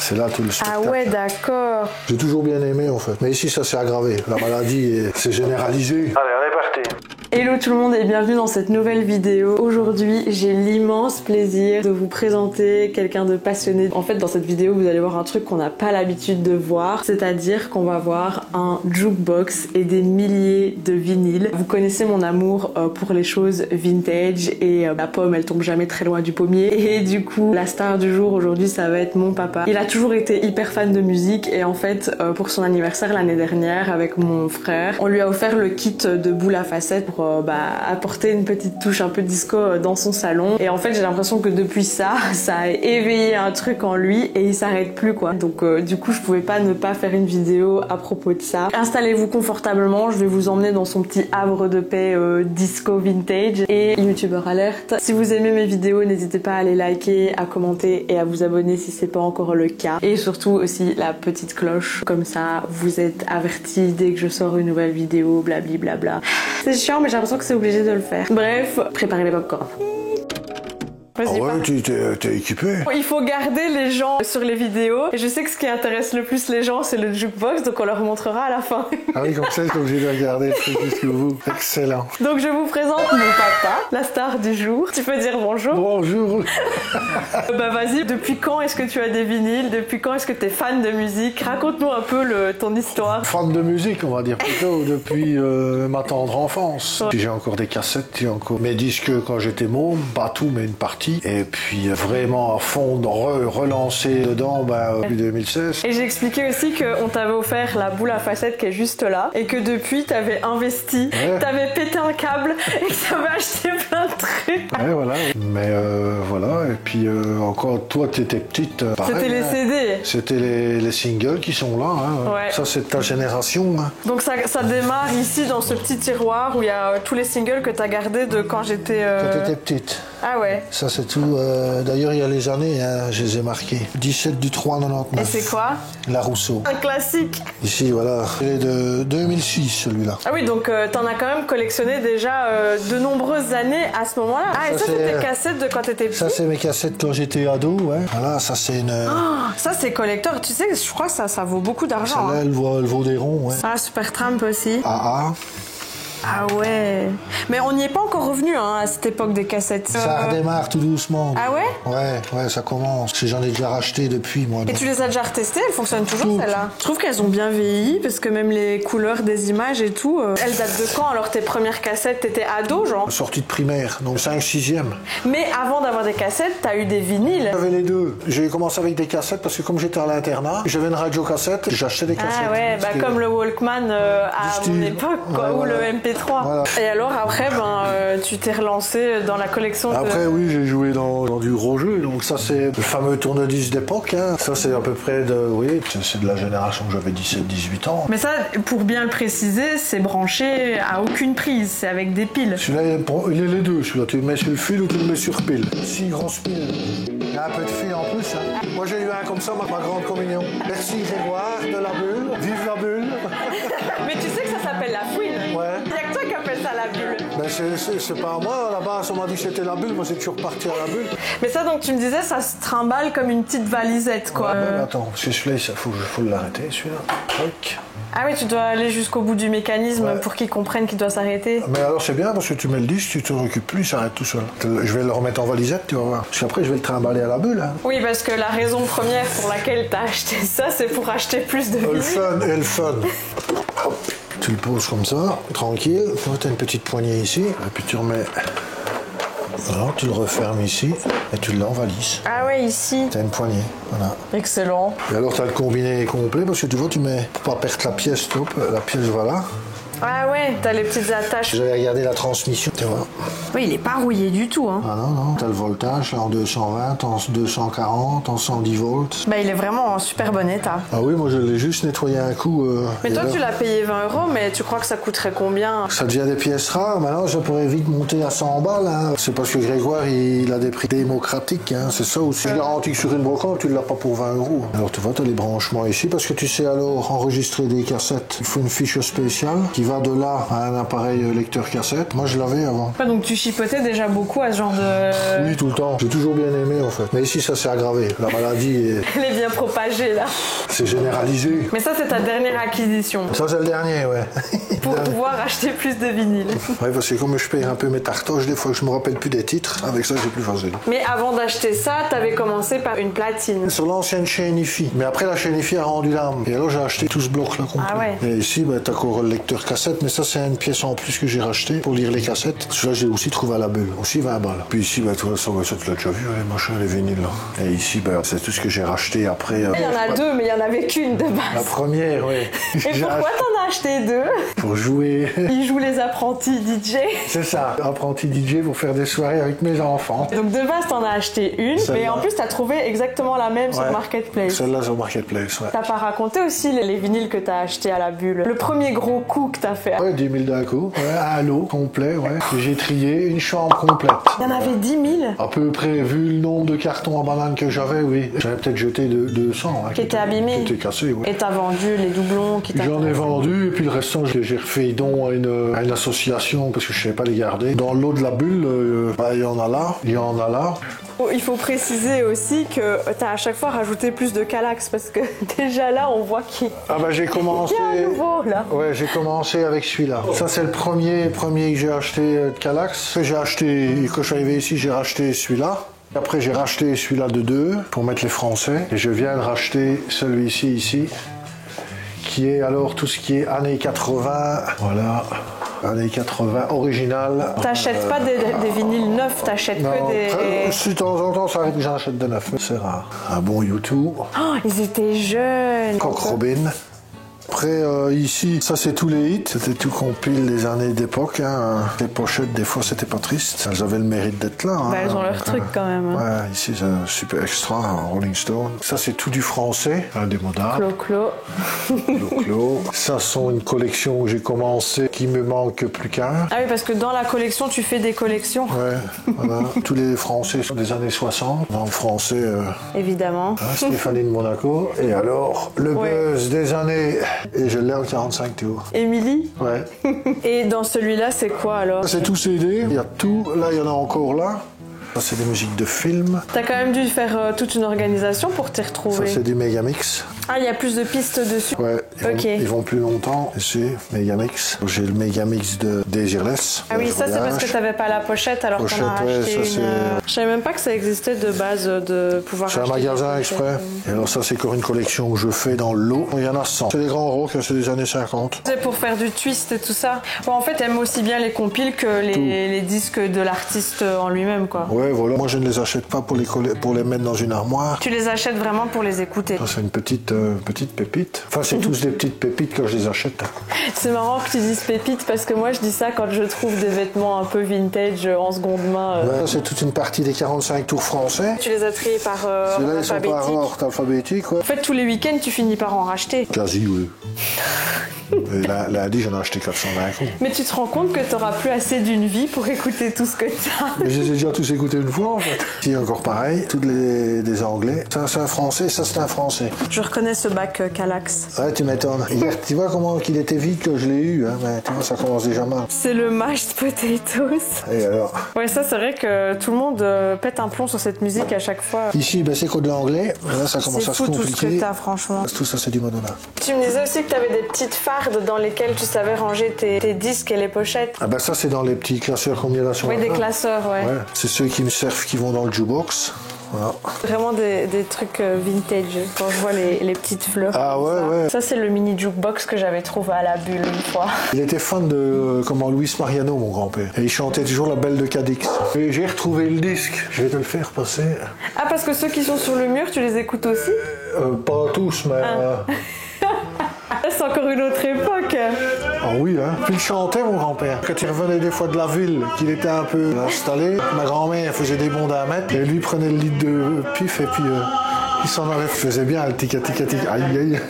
C'est là tout le spectacle. Ah ouais, d'accord. J'ai toujours bien aimé en fait. Mais ici ça s'est aggravé. La maladie s'est généralisée. Allez, on est parti. Hello tout le monde et bienvenue dans cette nouvelle vidéo. Aujourd'hui, j'ai l'immense plaisir de vous présenter quelqu'un de passionné. En fait, dans cette vidéo, vous allez voir un truc qu'on n'a pas l'habitude de voir, c'est-à-dire qu'on va voir un jukebox et des milliers de vinyles. Vous connaissez mon amour pour les choses vintage et la pomme, elle tombe jamais très loin du pommier. Et du coup, la star du jour aujourd'hui, ça va être mon papa. Il a toujours été hyper fan de musique et en fait, pour son anniversaire l'année dernière avec mon frère, on lui a offert le kit de boule à facettes pour apporter une petite touche un peu disco dans son salon. Et en fait, j'ai l'impression que depuis ça a éveillé un truc en lui et il s'arrête plus quoi. Donc du coup, je pouvais pas ne pas faire une vidéo à propos de ça. Installez-vous confortablement, je vais vous emmener dans son petit havre de paix disco vintage. Et youtubeur alerte, si vous aimez mes vidéos, n'hésitez pas à les liker, à commenter et à vous abonner si c'est pas encore le cas. Et surtout aussi la petite cloche, comme ça vous êtes avertis dès que je sors une nouvelle vidéo, blablabla. C'est chiant mais j'ai l'impression que c'est obligé de le faire. Bref, préparez les popcorn. Ah ouais, t'es équipé. Il faut garder les gens sur les vidéos. Et je sais que ce qui intéresse le plus les gens, c'est le jukebox, donc on leur montrera à la fin. Ah oui, comme ça, ils sont obligés de regarder le truc jusqu'au bout. Excellent. Donc je vous présente mon papa, la star du jour. Tu peux dire bonjour. Bonjour. Bah vas-y, depuis quand est-ce que tu as des vinyles? Depuis quand est-ce que t'es fan de musique? Raconte-nous un peu ton histoire. Fan de musique, on va dire plutôt, depuis ma tendre enfance. Ouais. J'ai encore des cassettes, j'ai encore mes disques quand j'étais môme, pas tout, mais une partie. Et puis vraiment à fond, relancer dedans depuis 2016. Et j'ai expliqué aussi qu'on t'avait offert la boule à facettes qui est juste là, et que depuis t'avais investi, ouais. T'avais pété un câble et que t'avais acheté plein de trucs. Ouais, voilà. Mais voilà, et puis encore, toi t'étais petite. C'était les CD. C'était les singles qui sont là. Hein. Ouais. Ça c'est ta génération. Hein. Donc ça démarre ici dans ce petit tiroir où il y a tous les singles que t'as gardés de quand j'étais... Quand t'étais petite. Ah ouais. Ça c'est tout. D'ailleurs il y a les années, hein, je les ai marquées. 17 du 3 99. Et c'est quoi? La Rousseau. Un classique. Ici voilà. Il est de 2006 celui-là. Ah oui, donc t'en as quand même collectionné déjà de nombreuses années à ce moment-là. Ah et ça c'est tes cassettes de quand t'étais petit? Ça c'est mes cassettes quand j'étais ado, ouais. Voilà, ça c'est une... Oh, ça c'est collector. Tu sais, je crois que ça vaut beaucoup d'argent. Celle-là, hein. elle vaut des ronds, ouais. Ah, Supertramp aussi. Ah. Ah ouais. Mais on n'y est pas encore revenu hein, à cette époque des cassettes. Ça redémarre tout doucement. Ah ouais? Ouais, ça commence. J'en ai déjà racheté depuis, moi. Et tu les as déjà retestées? Elles fonctionnent toujours, celles-là? Je trouve qu'elles ont bien vieilli, parce que même les couleurs des images et tout... Elles datent de quand? Alors tes premières cassettes, t'étais ado, genre? Sortie de primaire, donc 5-6e. Mais avant d'avoir des cassettes, t'as eu des vinyles? J'avais les deux. J'ai commencé avec des cassettes, parce que comme j'étais à l'internat, j'avais une radio cassette, j'achetais des cassettes. Ah ouais, comme le Walkman à mon époque, quoi, ou le MP3. Voilà. Et alors après, tu t'es relancé dans la collection Après, oui, j'ai joué dans du gros jeu. Donc ça, c'est le fameux tourne-disque d'époque. Hein. Ça, c'est à peu près c'est de la génération que j'avais 17-18 ans. Mais ça, pour bien le préciser, c'est branché à aucune prise. C'est avec des piles. Celui-là, il est les deux. Celui-là, tu le mets sur le fil ou tu le mets sur pile. 6 grosses piles. Il y a un peu de fil en plus. Hein. Moi, j'ai eu un comme ça, ma grande communion. Merci Grégoire de la bulle. Vive la bulle. Mais tu sais que ça s'appelle la fouine. Ouais. Il y a que toi qui appelle ça la bulle. Ben c'est pas moi, là-bas, on m'a dit que c'était la bulle, moi c'est toujours parti à la bulle. Mais ça, donc tu me disais, ça se trimballe comme une petite valisette, quoi. Ouais, mais attends, parce que celui-là, il faut l'arrêter, celui-là. Toc. Ah oui, tu dois aller jusqu'au bout du mécanisme pour qu'il comprenne qu'il doit s'arrêter. Mais alors c'est bien, parce que tu mets le disque, tu te occupes plus, il s'arrête tout seul. Je vais le remettre en valisette, tu vas voir. Parce qu'après, je vais le trimballer à la bulle. Hein. Oui, parce que la raison première pour laquelle t'as acheté ça, c'est pour acheter plus de le fun et le fun. Hop. Tu le poses comme ça, tranquille. Tu as une petite poignée ici. Et puis tu remets... Alors tu le refermes ici et tu l'as en valise. Ah ouais, ici. Tu as une poignée, voilà. Excellent. Et alors tu as le combiné complet parce que tu vois, tu mets... Pour pas perdre la pièce, top, la pièce, voilà. Ah ouais, t'as les petites attaches. J'avais regardé la transmission, tu vois. Oui, il est pas rouillé du tout, hein. Ah non, t'as le voltage là, en 220, en 240, en 110 volts. Bah il est vraiment en super bon état. Ah oui, moi je l'ai juste nettoyé un coup. Mais toi tu l'as payé 20 €, mais tu crois que ça coûterait combien? Ça devient des pièces rares, maintenant ça pourrait vite monter à 100 balles. Hein. C'est parce que Grégoire il a des prix démocratiques, hein. C'est ça aussi. Je garantis que sur une brocante tu ne l'as pas pour 20 €. Alors tu vois, t'as les branchements ici, parce que tu sais alors enregistrer des cassettes, il faut une fiche spéciale qui va de là à un appareil lecteur cassette. Moi, je l'avais avant. Ouais, donc tu chipotais déjà beaucoup à ce genre de... Oui, tout le temps. J'ai toujours bien aimé, en fait. Mais ici, ça s'est aggravé. La maladie est... Elle est bien propagée, là. C'est généralisé. Mais ça, c'est ta dernière acquisition. Ça, c'est le dernier, ouais. Pour pouvoir acheter plus de vinyle. Ouais, parce que comme je paye un peu mes tartoches, des fois que je me rappelle plus des titres, avec ça, c'est plus facile. Mais avant d'acheter ça, t'avais commencé par une platine. Sur l'ancienne chaîne IFI. Mais après, la chaîne IFI a rendu l'âme. Et alors, j'ai acheté tout ce bloc-là complet. Ah ouais. Et ici, t'as encore le lecteur cassette, mais ça, c'est une pièce en plus que j'ai racheté pour lire les cassettes. Celui-là, j'ai aussi trouvé à la bulle. Aussi 20 balles. Puis ici, toi, ça, tu l'as déjà vu, les machins, les vinyles, là. Et ici, c'est tout ce que j'ai racheté après. Il y en a deux, mais il y en avait qu'une de base. La première, oui. Et pourquoi t'en as acheté deux? Pour jouer. Ils jouent les apprentis DJ. C'est ça, apprenti DJ pour faire des soirées avec mes enfants. Donc de base, t'en as acheté une, mais en plus, t'as trouvé exactement la même sur Marketplace. Celle-là sur Marketplace, ouais. T'as pas raconté aussi les vinyles que t'as achetés à la bulle? Le premier gros coup que t'as fait? Ouais, 10 000 d'un coup. Ouais, un lot complet, ouais. J'ai trié une chambre complète. Il y en avait 10 000? À peu près, vu le nombre de cartons à banane que j'avais, oui. J'avais peut-être jeté 200. Hein, qui étaient abîmés? Qui étaient cassés, oui. Et t'as vendu les doublons qui J'en ai vendu, et puis le restant, j'ai refait don à une association, parce que je ne savais pas les garder. Dans l'eau de la bulle, il y en a là, il y en a là. Il faut préciser aussi que t'as à chaque fois rajouté plus de Kallax, parce que déjà là, on voit qu'il j'ai commencé... y a un nouveau, là. Ouais, j'ai commencé avec celui-là. Ça, c'est le premier que j'ai acheté de Kallax. J'ai acheté, quand je suis arrivé ici, j'ai racheté celui-là. Après, j'ai racheté celui-là de 2 pour mettre les Français. Et je viens de racheter celui-ci, ici, qui est alors tout ce qui est années 80. Voilà. Années 80, original. T'achètes pas des vinyles neufs, t'achètes que des... Si de temps en temps, ça arrive que j'en achète de neufs, mais c'est rare. Un bon YouTube. Oh, ils étaient jeunes. Coq Robin. Après, ici, ça c'est tous les hits. C'était tout compile des années d'époque. Hein. Les pochettes, des fois, c'était pas triste. Elles avaient le mérite d'être là. Hein. Elles ont leur truc quand même. Hein. Ouais, ici, c'est un super extra, un Rolling Stone. Ça, c'est tout du français, indémodable. Clo-Clo. Clo-Clo. Ça, sont une collection que j'ai commencé qui me manque plus qu'un. Ah oui, parce que dans la collection, tu fais des collections. Ouais, voilà. Tous les Français sont des années 60. En français... Évidemment. Hein, Stéphanie de Monaco. Et alors, le buzz des années... Et je l'ai en 45 tours. Émilie? Ouais. Et dans celui-là, c'est quoi alors? C'est tout CD. Il y a tout. Là, il y en a encore là. Ça, c'est des musiques de films. T'as quand même dû faire toute une organisation pour t'y retrouver. Ça, c'est du Megamix. Ah, il y a plus de pistes dessus? Ouais, ils vont plus longtemps. Ici, Megamix. J'ai le Megamix de Desireless. Ah oui, ça c'est parce que t'avais pas la pochette alors qu'on a acheté une... Je savais même pas que ça existait de base de pouvoir acheter. C'est un magasin exprès. Et alors ça, c'est encore une collection que je fais dans le lot. Il y en a 100. C'est des grands rock, c'est des années 50. C'est pour faire du twist et tout ça. Bon, en fait, t'aimes aussi bien les compiles que les disques de l'artiste en lui-même, quoi. Ouais, voilà. Moi, je ne les achète pas pour les mettre dans une armoire. Tu les achètes vraiment pour les écouter. Ça, c'est une petite pépite. Enfin, c'est tous des petites pépites quand je les achète. C'est marrant que tu dises pépites parce que moi, je dis ça quand je trouve des vêtements un peu vintage en seconde main. Ouais, c'est toute une partie des 45 tours français. Tu les as triés par Ceux-là, ils sont par ordre alphabétique, ouais. En fait, tous les week-ends, tu finis par en racheter. Quasi, oui. Lundi, j'en ai acheté 420 coups. Mais tu te rends compte que t'auras plus assez d'une vie pour écouter tout ce que t'as. Mais je les ai déjà tous écoutés une fois, en fait. Ici, encore pareil, toutes des anglais. Ça, c'est un français, ça, c'est un français. Je reconnais ce bac Kallax. Ouais, tu m'étonnes. Hier, tu vois comment qu'il était vite que je l'ai eu, hein, mais tu vois, ça commence déjà mal. C'est le mashed potatoes. Et alors? Ouais, ça, c'est vrai que tout le monde pète un plomb sur cette musique à chaque fois. Ici, c'est que de l'anglais. Là, ça commence à se compliquer. C'est fou tout ce que t'as, franchement. Tout ça, c'est du Madonna. Tu me disais aussi que t'avais des petites fardes dans lesquelles tu savais ranger tes disques et les pochettes. Ah ben ça, c'est dans les petits classeurs qu'on met là sur Oui, des classeurs, ouais. C'est ceux qui me servent qui vont dans le jukebox. Voilà. Vraiment des trucs vintage, quand je vois les petites fleurs. Ah ouais, ouais. Ça, c'est le mini jukebox que j'avais trouvé à la bulle une fois. Il était fan de Luis Mariano, mon grand-père. Et il chantait toujours La Belle de Cadix. Et j'ai retrouvé le disque. Je vais te le faire passer. Ah, parce que ceux qui sont sur le mur, tu les écoutes aussi? Pas tous, mais... C'est encore une autre époque. Ah oui, hein. Puis il chantait, mon grand-père. Quand il revenait des fois de la ville, qu'il était un peu installé, ma grand-mère faisait des bonds d'un mètre, et lui prenait le litre de pif, et puis il s'en allait. Il faisait bien le tic-tic-tic. Aïe, aïe.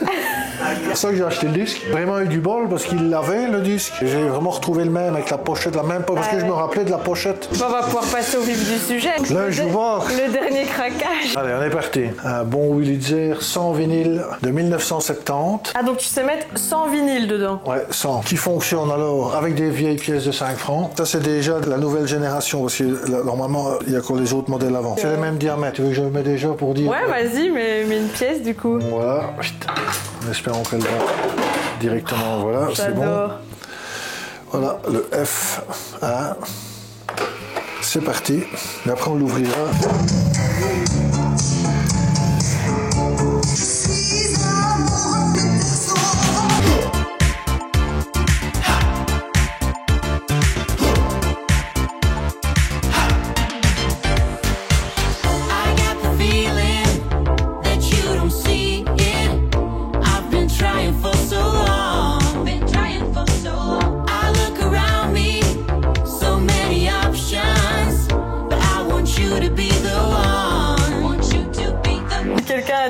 pour ça que j'ai acheté le disque. J'ai vraiment eu du bol parce qu'il l'avait le disque. J'ai vraiment retrouvé le même avec la pochette, la même parce que je me rappelais de la pochette. Bon, on va pouvoir passer au vif du sujet. Là, je vois. Le dernier craquage. Allez, on est parti. Un bon Wurlitzer sans vinyle de 1970. Ah, donc tu sais mettre 100 vinyles dedans. Ouais, 100. Qui fonctionne alors avec des vieilles pièces de 5 francs. Ça, c'est déjà de la nouvelle génération parce que là, normalement, il y a encore les autres modèles avant. C'est le même diamètre. Tu veux que je le mette déjà pour dire? Ouais, vas-y, mets une pièce du coup. Voilà. En espérant qu'elle va directement. Voilà, c'est bon. Voilà, le F1. C'est parti. Et après, on l'ouvrira.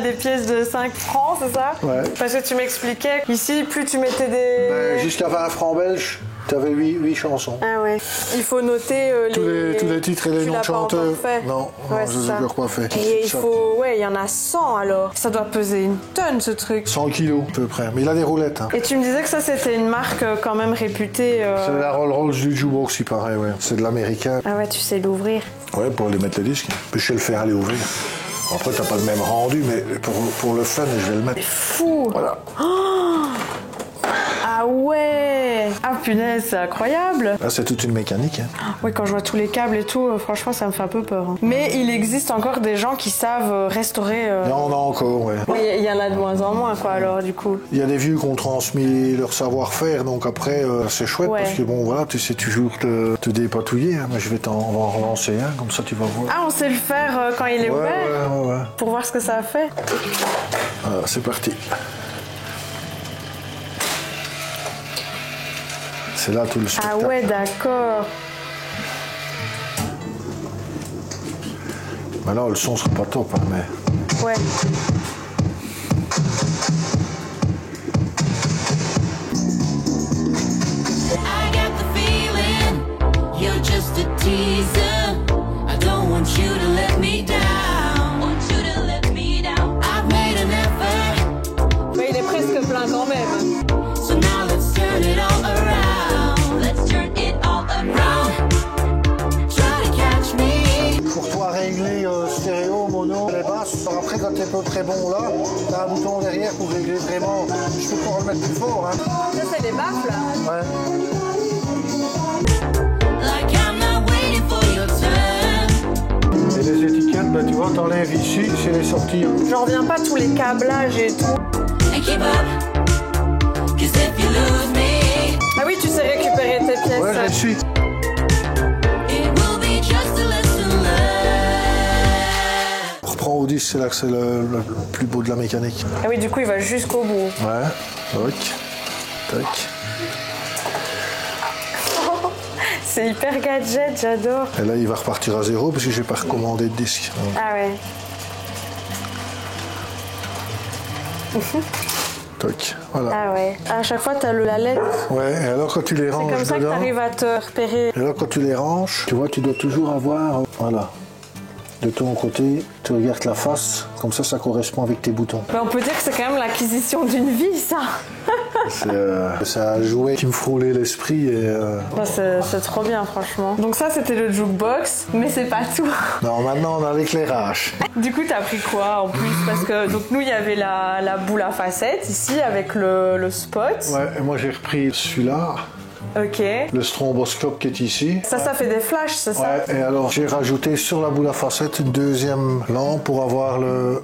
Des pièces de 5 francs, c'est ça? Ouais. Parce que tu m'expliquais ici, plus tu mettais des... Jusqu'à 20 francs belges, tu avais 8 chansons. Ah ouais. Il faut noter tous les titres et les noms de chanteurs. Non, ouais, je les ai encore pas fait. Et il faut... Ouais, il y en a 100 alors. Ça doit peser une tonne ce truc. 100 kilos à peu près, mais il a des roulettes. Hein. Et tu me disais que ça c'était une marque quand même réputée... C'est la Rolls-Royce du jukebox, il paraît, ouais. C'est de l'américain. Ah ouais, tu sais l'ouvrir. Ouais, pour aller mettre le disque. Puis je sais le faire aller ouvrir. Après, t'as pas le même rendu, mais pour le fun, je vais le mettre. C'est fou! Voilà. Oh, ah ouais! Ah punaise, c'est incroyable! Là, c'est toute une mécanique. Hein. Oui, quand je vois tous les câbles et tout, franchement, ça me fait un peu peur. Hein. Mais il existe encore des gens qui savent restaurer... Il y en a encore, ouais. Il y en a de moins en moins, quoi, alors, du coup. Il y a des vieux qui ont transmis leur savoir-faire, donc après, c'est chouette, parce que bon, voilà, tu sais toujours te dépatouiller. Hein. Mais on va en relancer un, comme ça, tu vas voir. Ah, on sait le faire quand il est ouvert? Ouais. Pour voir ce que ça a fait? Voilà, c'est parti. C'est là tout le spectacle. Ah ouais, d'accord. Maintenant, le son sera pas top, hein, mais... Ouais. I got the feeling you're just a teaser. I don't want you to let me down. Want you to let me down. I've made an effort. Mais il est presque plein quand même. So now let's turn it all around. Let's turn it all around. Try to catch me. Pour toi régler stéréo, mono, les basses, après quand t'es pas très bon là, t'as un bouton derrière pour régler vraiment. Je peux pouvoir le mettre plus fort. Hein. Ça c'est les baffles là. Ouais. Like I'm not waiting for your turn. Et les étiquettes, ben, tu vois, t'enlèves ici, c'est les sorties. J'en reviens pas tous les câblages et tout. And keep up. 'Cause if you lose me, Ah oui, tu sais récupérer tes pièces. Ouais, je le suis. it will be just a lesson learned. On reprend au 10, c'est là que c'est le plus beau de la mécanique. Ah oui, du coup il va jusqu'au bout. Ouais, toc, toc. C'est hyper gadget, j'adore. Et là, il va repartir à zéro parce que j'ai pas recommandé de disque. Ah ouais. Toc, voilà. Ah ouais. À chaque fois t'as la lettre. Ouais, et alors quand tu les C'est ranges comme ça que dedans, t'arrives à te repérer. et là quand tu les ranges, tu vois, tu dois toujours avoir, voilà, de ton côté, tu regardes la face, comme ça correspond avec tes boutons. Mais on peut dire que c'est quand même l'acquisition d'une vie, ça. C'est un jouet qui me frôlait l'esprit et... C'est trop bien, franchement. Donc ça, c'était le jukebox, mais c'est pas tout. Non, maintenant on a l'éclairage. Du coup, t'as pris quoi en plus? Parce que donc nous, il y avait la boule à facettes ici avec le spot. Ouais, et moi j'ai repris celui-là. Ok. Le stromboscope qui est ici. Ça fait des flashs, c'est ça? Ouais, et alors j'ai rajouté sur la boule à facettes une deuxième lampe pour avoir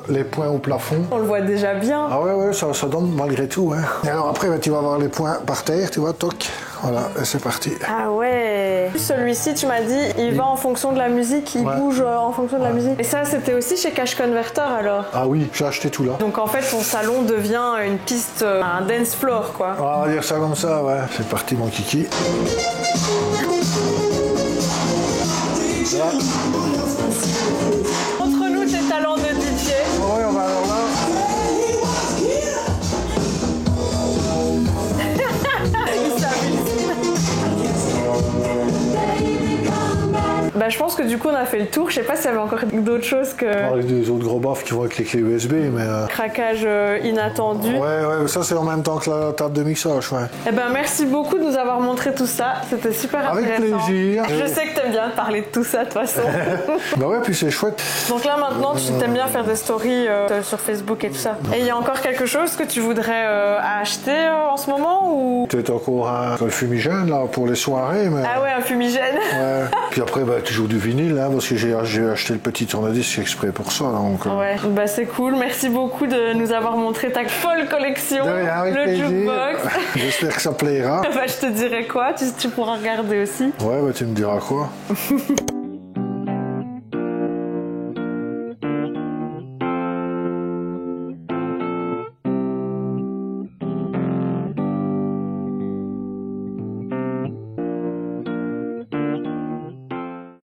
les points au plafond. On le voit déjà bien. Ah ouais, ça donne malgré tout. Hein. Et alors après, tu vas avoir les points par terre, tu vois, toc. Voilà, et c'est parti. Ah ouais. Celui-ci, tu m'as dit, il va en fonction de la musique, il bouge en fonction de la musique. Et ça, c'était aussi chez Cash Converter alors? Ah oui, j'ai acheté tout là. Donc en fait, ton salon devient une piste, un dance floor quoi. Ah, on va dire ça comme ça, ouais. C'est parti, mon kiki. Là. Montre-nous tes talents de DJ. Ouais, on va alors là. pense que du coup on a fait le tour. Je sais pas s'il y avait encore d'autres choses que... Avec des autres gros baffes qui vont avec les clés USB, mais... Craquage inattendu. Ouais, ça c'est en même temps que la table de mixage, ouais. Eh ben merci beaucoup de nous avoir montré tout ça. C'était super Avec intéressant. plaisir. Je sais que t'aimes bien parler de tout ça de toute façon. Bah ouais, puis c'est chouette. Donc là maintenant tu t'aimes bien faire des stories sur Facebook et tout ça. Et il y a encore quelque chose que tu voudrais acheter en ce moment ou... Peut-être encore un fumigène là pour les soirées, mais... Ah ouais, un fumigène. Ouais. Puis après, bah, toujours du vinyle, hein, parce que j'ai acheté le petit tourne-disque exprès pour ça. Donc, Ouais, bah c'est cool. Merci beaucoup de nous avoir montré ta folle collection. De rien, avec le plaisir. jukebox. J'espère que ça plaira. Bah je te dirais quoi, tu pourras regarder aussi. Ouais, bah tu me diras quoi.